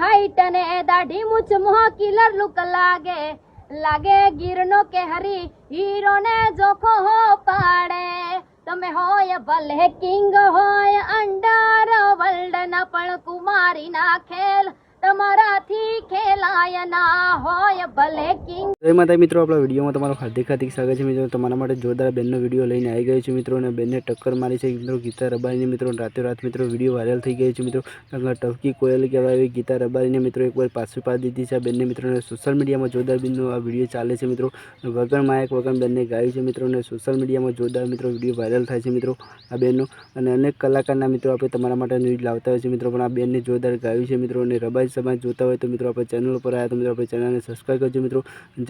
Height ने दाढ़ी मुछ मोह किलर लुक लागे लागे गिरनो के हरी हीरो ने जोखो हो पाड़े तमे होय भले किंग होय अंडर वर्ल्ड ना पण कुमारी ना खेल તમારાથી ખેલાય ના હોય ભલે કિંગ। જય માતા મિત્રો, આપણા વિડીયોમાં તમારું હાર્દિક સ્વાગત છે મિત્રો। તમારા માટે જોરદાર બેનનો વિડીયો લઈને આવી ગયો છું મિત્રો, અને બેનને ટક્કર મારી છે મિત્રો ગીતા રબારીની મિત્રો। રાતોરાત મિત્રો વિડીયો વાયરલ થઈ ગયો છે મિત્રો। ટપકી કોયલ કહેવાય એવી ગીતા રબારીને મિત્રો એકવાર પાછું પાડી દીધી છે આ બેનને મિત્રો। સોશિયલ મીડિયામાં જોરદાર બેનનો આ વિડીયો ચાલે છે મિત્રો। વગર માયક વગર બેનને ગાયું છે મિત્રો, અને સોશિયલ મીડિયામાં જોરદાર મિત્રો વિડીયો વાયરલ થાય છે મિત્રો આ બેનનો। અને અનેક કલાકારના મિત્રો આપણે તમારા માટે ન્યૂઝ લાવતા હોય છે મિત્રો, પણ આ બેનને જોરદાર ગાયું છે મિત્રો। અને રબારી સમાજ જોતા હોય તો મિત્રો આપણે ચેનલ પર આવ્યા તો મિત્રો આપણે ચેનલને સબસ્ક્રાઈબ કરજો મિત્રો,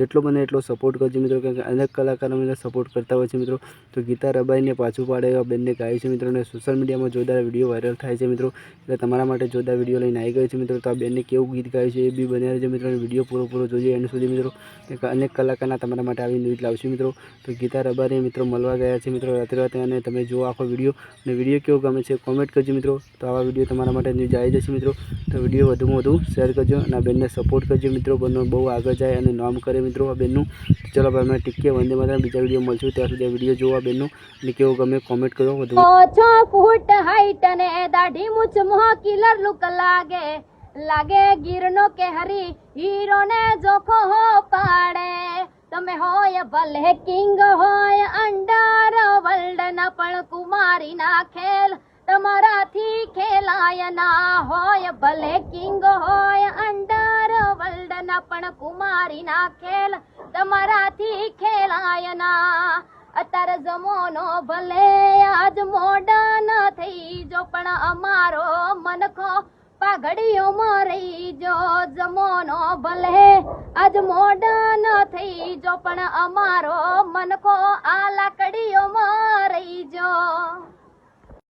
જેટલો બને એટલો સપોર્ટ કરજો મિત્રો, કારણ કે અનેક કલાકારો મને સપોર્ટ કરતા હોય છે મિત્રો। તો ગીતા રબારીને પાછું પાડે એવા બેનને ગાય છે મિત્રો, અને સોશિયલ મીડિયામાં જોરદાર વિડીયો વાયરલ થાય છે મિત્રો। એટલે તમારા માટે જોરદાર વિડીયો લઈને આવી ગયો છે મિત્રો। તો આ બેનને કેવું ગીત ગાય છે એ બી બન્યા છે મિત્રો, અને વિડીયો પૂરો જોજો એન્ડ સુધી મિત્રો। અનેક કલાકારના તમારા માટે આવી ન્યૂઝ લાવશું મિત્રો। તો ગીતા રબારી મિત્રો મળવા ગયા છે મિત્રો રાતે, અને તમે જુઓ આખો વિડીયો, અને વિડીયો કેવો ગમે છે કોમેન્ટ કરજો મિત્રો। તો આવા વિડીયો તમારા માટે ન્યૂઝ આવી જશે મિત્રો। તો વિડીયો વધુમાં વધુ શેર કરજો અને આ બેનને સપોર્ટ કરજો મિત્રો, બંને બહુ આગળ જાય અને નામ કરે મિત્રો આ બેનનું। ચલો ભાઈ અમે ટીકે વંદે માતરમ, બીજા વિડીયો મળશું ત્યાં સુધી આ વિડીયો જોવા બેનનું, અને કેવો ગમે કોમેન્ટ કરો વધુ। 6 ફૂટ હાઈટ ને દાઢી મુછ મોહ કિલર લુક લાગે લાગે ગિરનો કે હરી હીરો ને જોખો હો પાડે તમે હોય ભલે કિંગ હોય અંડર વર્લ્ડ ના પણ કુમારી ના ખેલ તમારાથી ખેલાય ના હોય ભલે કિંગ હોય અંડર વર્લ્ડ ના પણ કુમારી ના ખેલ તમારાથી ખેલાય ના। અત્યારે જમોનો ભલે આજ મોડર્ન થઈ જો પણ અમારો મનખો પાઘડીઓમાં રહી જો। જમોનો ભલે આજ મોડર્ન થઈ જો પણ અમારો મનખો આ લાકડા